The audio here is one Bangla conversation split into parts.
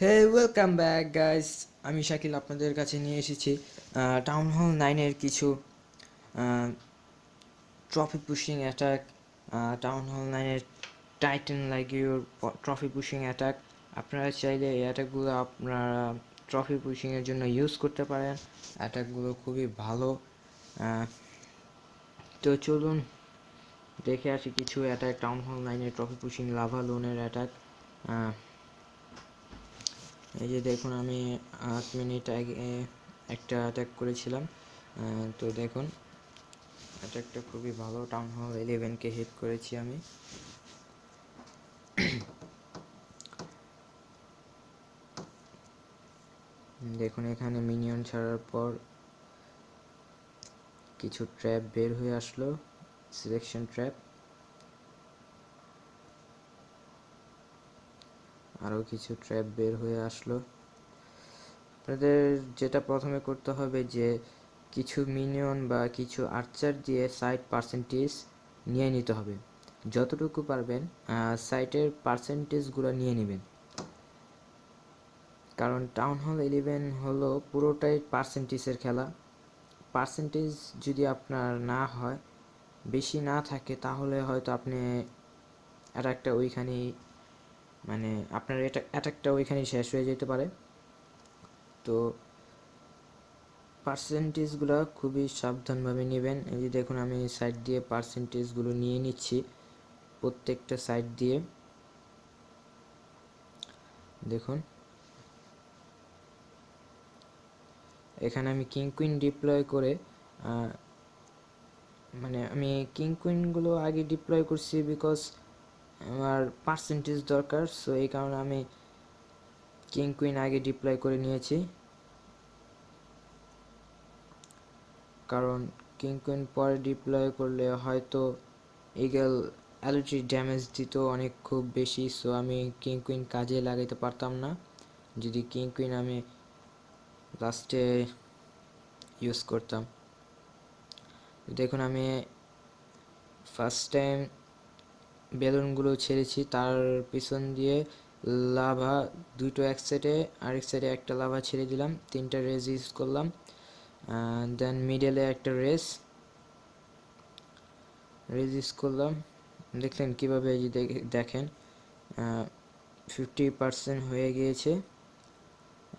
হে ওয়েলকাম ব্যাক গাইস, আমি শাকিল আপনাদের কাছে নিয়ে এসেছি টাউন হল 9-এর কিছু trophy pushing attack. Town hall 9-এর টাইটান লাগিওর ট্রফি পুশিং অ্যাটাক। আপনারা চাইলে এই অ্যাটাকগুলো আপনারা ট্রফি পুশিংয়ের জন্য ইউজ করতে পারেন। অ্যাটাকগুলো খুবই ভালো। তো চলুন দেখে আসি কিছু অ্যাটাক। টাউন হল 9-এর ট্রফি পুশিং লাভা লোনের অ্যাটাক। এই যে দেখুন, আমি 8 মিনিট আগে একটা অ্যাটাক করেছিলাম। তো দেখুন, অ্যাটাকটা খুবই ভালো। টাউন হল 11কে হিট করেছি আমি। দেখুন, এখানে মিনিয়ন ছাড়ার পর কিছু ট্র্যাপ বের হয়ে আসলো, সিলেকশন ট্র্যাপ। আরও কিছু ট্র্যাপ বের হয়ে আসলো। আপনাদের যেটা প্রথমে করতে হবে যে কিছু মিনিয়ন বা কিছু আর্চার দিয়ে সাইট পার্সেন্টেজ নিয়ে নিতে হবে। যতটুকু পারবেন সাইটের পার্সেন্টেজগুলো নিয়ে নেবেন, কারণ টাউন হল 11 হলো পুরোটাই পার্সেন্টেজের খেলা। পার্সেন্টেজ যদি আপনার না হয়, বেশি না থাকে, তাহলে হয়তো আপনি অ্যাটাকটা ওইখানেই, মানে আপনার অ্যাটাকটা ওইখানেই শেষ হয়ে যেতে পারে। তো পার্সেন্টেজগুলো খুবই সাবধানভাবে নেবেন। এই যে দেখুন, আমি সাইড দিয়ে পার্সেন্টেজগুলো নিয়ে নিচ্ছি, প্রত্যেকটা সাইড দিয়ে। দেখুন, এখানে আমি কিং কুইন ডিপ্লয় করে, মানে আমি কিং কুইনগুলো আগে ডিপ্লয় করছি বিকজ আমার পার্সেন্টেজ দরকার। সো এই কারণে আমি কিং কুইন আগে ডিপ্লয় করে নিয়েছি, কারণ কিং কুইন পরে ডিপ্লয় করলে হয়তো ইগল অ্যালিটি ড্যামেজ দিত অনেক, খুব বেশি। সো আমি কিং কুইন কাজে লাগাইতে পারতাম না যদি কিং কুইন আমি লাস্টে ইউজ করতাম। দেখুন, আমি ফার্স্ট টাইম বেলুনগুলো ছেড়েছি, তার পিছন দিয়ে লাভা দুটো এক সাইডে, আরেক সাইডে একটা লাভা ছেড়ে দিলাম, 3টা রেজ ইউজ করলাম। দেন মিডলে একটা রেজ ইউজ করলাম। দেখলেন কীভাবে? দেখেন 50% হয়ে গিয়েছে,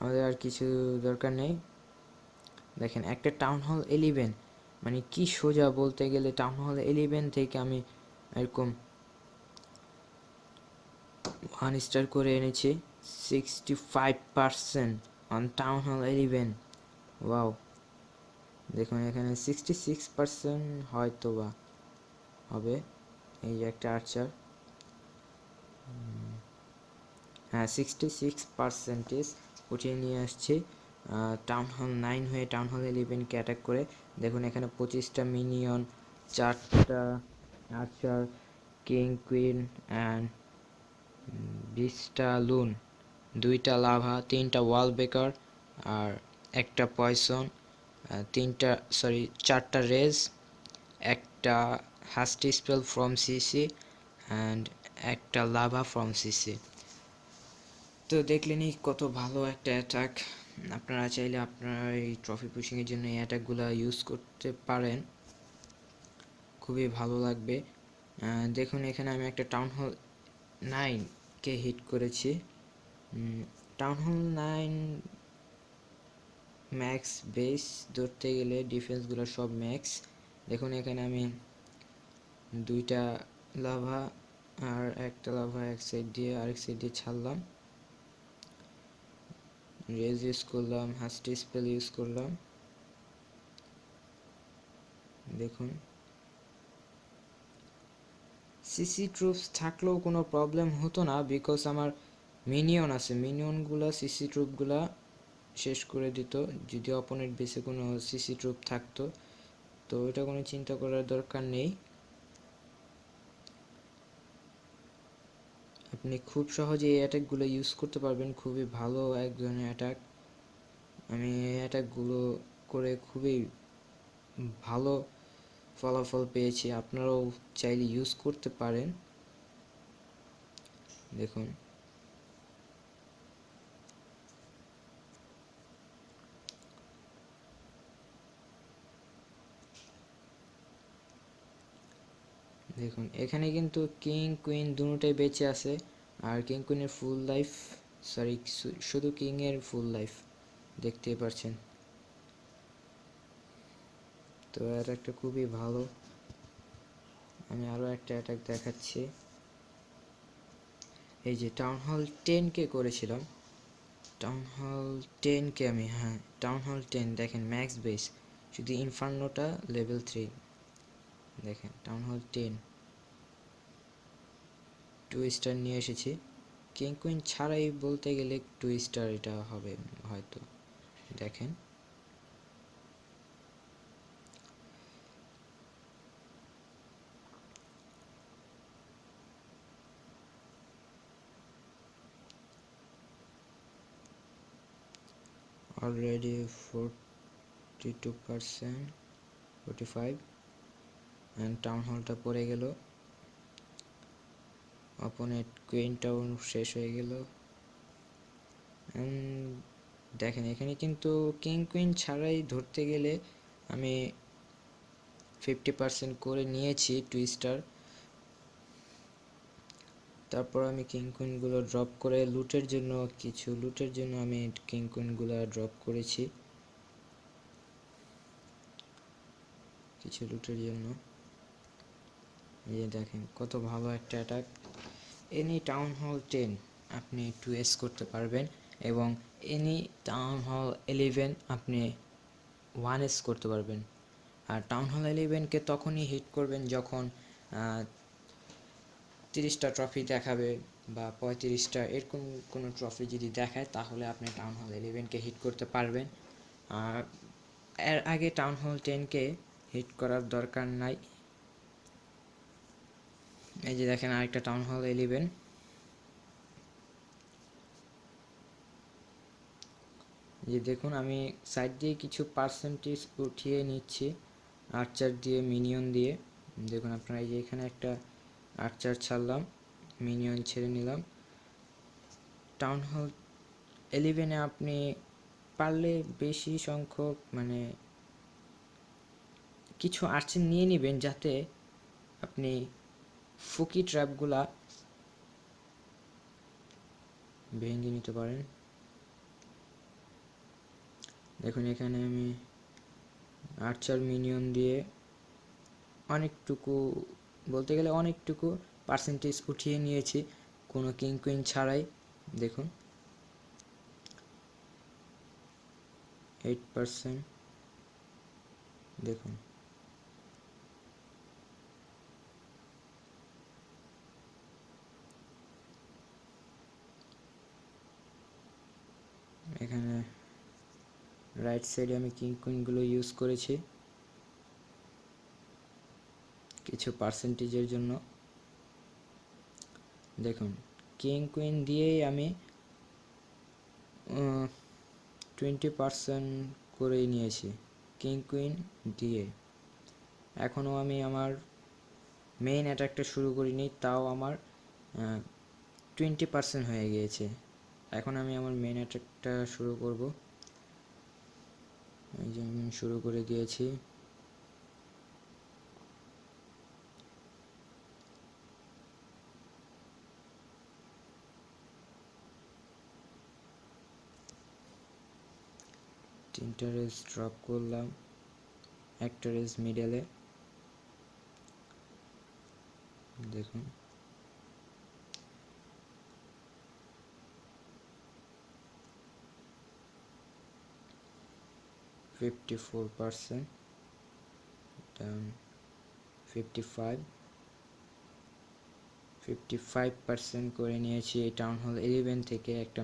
আমাদের আর কিছু দরকার নেই। দেখেন, একটা টাউন হল 11, মানে কি সোজা বলতে গেলে। টাউন হল 11 থেকে আমি এরকম 1 স্টার করে এনেছি। 65% অন টাউন হল 11। ওয়াও! দেখুন, এখানে 66% হয়তো বা হবে। এই যে একটা আর্চার, হ্যাঁ 66% উঠিয়ে নিয়ে আসছি টাউন হল 9 হয়ে টাউন হল 11কে অ্যাটাক করে। দেখুন, এখানে 25টা মিনিয়ন, 4টা আর্চার, কিং কুইন অ্যান্ড 20টা লুন, 2টা লাভা, 3টা ওয়াল বেকার, আর একটা পয়সন, 4টা রেজ, একটা হাস্টি স্পেল ফ্রম সিসি অ্যান্ড একটা লাভা ফ্রম সিসি। তো দেখলেনই কত ভালো একটা অ্যাটাক। আপনারা চাইলে আপনারা এই ট্রফি পুশিংয়ের জন্য এই অ্যাটাকগুলো ইউজ করতে পারেন, খুবই ভালো লাগবে। দেখুন, এখানে আমি একটা টাউন হল 9কে হিট করেছি। টাউন হল 9 ম্যাক্স বেস ধরতে গেলে ডিফেন্সগুলো সব ম্যাক্স। দেখুন, এখানে আমি 2টা লাভা আর একটা লাভা এক সাইড দিয়ে আরেক সাইড দিয়ে ছাড়লাম, রেজ ইউজ করলাম, হাস্টি স্পেল ইউজ করলাম। দেখুন, সিসি ট্রুপস থাকলেও কোনো প্রবলেম হতো না, বিকজ আমার মিনিয়ন আছে। মিনিয়নগুলো সিসি ট্রুপগুলা শেষ করে দিত যদি অপোনেন্ট বেসে কোনো সিসি ট্রুপ থাকতো। তো এটা কোনো চিন্তা করার দরকার নেই, আপনি খুব সহজে এই অ্যাটাকগুলো ইউজ করতে পারবেন। খুবই ভালো এক ধরনের অ্যাটাক। আমি এই অ্যাটাকগুলো করে খুবই ভালো ফলাফল পেয়েছি, আপনারাও চাইলে ইউজ করতে পারেন। দেখুন, দেখুন এখানে কিন্তু কিং কুইন দুটোই বেঁচে আছে, আর কিং কুইনের ফুল লাইফ, সরি শুধু কিং এর ফুল লাইফ দেখতেই পাচ্ছেন। তো এটা একটা খুবই ভালো। আমি আরও একটা অ্যাটাক দেখাচ্ছি। এই যে টাউন হল 10 কে করেছিলাম, টাউন হল 10 কে আমি, হ্যাঁ টাউন হল 10 দেখেন ম্যাক্স বেস, শুধু ইনফার্নোটা লেভেল 3, দেখেন টাউন হল 10 2 স্টার নিয়ে এসেছি। কিং কুইন ছাড়াই বলতে গেলে 2 স্টার এটা হবে হয়তো, দেখেন অলরেডি 42%, 45 অ্যান্ড টাউন হলটা পড়ে গেল, অপোনেন্ট কুইনটাও শেষ হয়ে গেল। দেখেন এখানে কিন্তু কিং কুইন ছাড়াই ধরতে গেলে আমি 50% করে নিয়েছি 2 স্টার। তারপর আমি কিং কুইনগুলো ড্রপ করে লুটের জন্য, কিছু লুটের জন্য আমি কিং কুইনগুলো ড্রপ করেছি, কিছু লুটের জন্য। এই দেখেন কত ভালো একটা অ্যাটাক। এনি টাউন হল 10 আপনি 2S করতে পারবেন, এবং এনি টাউন হল 11 আপনি 1S করতে পারবেন। আর টাউন হল 11কে তখনই হিট করবেন যখন 30টা ট্রফি দেখাবে বা 35টা এরকম কোনো ট্রফি যদি দেখায়, তাহলে আপনি টাউন হল 11কে হিট করতে পারবেন। আর এর আগে টাউন হল 10কে হিট করার দরকার নাই। এই যে দেখেন আরেকটা টাউন হল 11, যে দেখুন আমি সাইড দিয়ে কিছু পার্সেন্টেজ উঠিয়ে নিচ্ছি আর্চার দিয়ে, মিনিয়ন দিয়ে। দেখুন আপনারা এই যে এখানে একটা আর্চার ছাড়লাম, মিনিয়ন ছেড়ে নিলাম। টাউন হল 11-এ আপনি পারলে বেশি সংখ্যক মানে কিছু আর্চার নিয়ে নেবেন, যাতে আপনি ফুকি ট্র্যাপগুলা ভেঙে নিতে পারেন। দেখুন এখানে আমি আর্চার মিনিয়ন দিয়ে অনেকটুকু, বলতে গেলে অনেকটুকু পার্সেন্টেজ উঠিয়ে নিয়েছি কোনো কিং কুইন ছাড়াই। দেখুন 8%, দেখুন এখানে রাইট সাইডে আমি কিং কুইনগুলো ইউজ করেছি কিছু পার্সেন্টেজের জন্য। দেখুন কিং কুইন দিয়েই আমি 20% করেই নিয়েছি কিং কুইন দিয়ে। এখনও আমি আমার মেইন অ্যাটাকটা শুরু করিনি, তাও আমার 20% হয়ে গিয়েছে। এখন আমি আমার মেইন অ্যাটাকটা শুরু করব। এই যে আমি শুরু করে দিয়েছি। তিনটা রেস ড্রপ করলাম, একটা রেস মিডলে। দেখুন $54, ডাউন 55% করে নিয়েছি এই টাউন হল 11 থেকে, একটা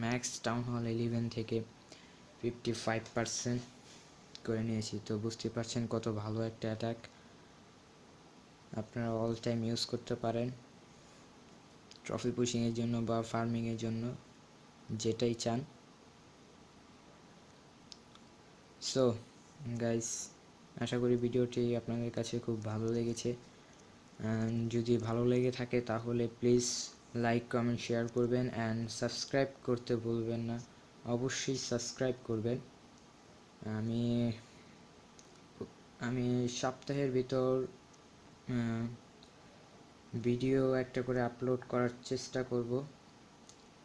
ম্যাক্স টাউন হল 11 থেকে 55% করে নিয়েছি। তো বুঝতে পারছেন কত ভালো একটা অ্যাটাক, আপনারা অল টাইম ইউজ করতে পারেন ট্রফি পুশিংয়ের জন্য বা ফার্মিংয়ের জন্য, যেটাই চান। সো গাইস, আশা করি ভিডিওটি আপনাদের কাছে খুব ভালো লেগেছে। যদি ভালো লেগে থাকে তাহলে প্লিজ লাইক কমেন্ট শেয়ার করবেন, অ্যান্ড সাবস্ক্রাইব করতে ভুলবেন না, অবশ্যই সাবস্ক্রাইব করবেন। আমি সপ্তাহের ভিতর ভিডিও একটা করে আপলোড করার চেষ্টা করব।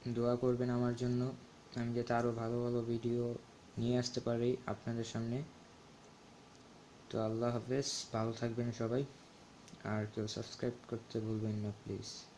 দোয়া করবেন আমার জন্য, আমি যাতে আরও ভালো ভালো ভিডিও নিয়ে আসতে পারি আপনাদের সামনে। তো আল্লাহ হাফেজ, ভালো থাকবেন সবাই, আর কেউ সাবস্ক্রাইব করতে ভুলবেন না প্লিজ।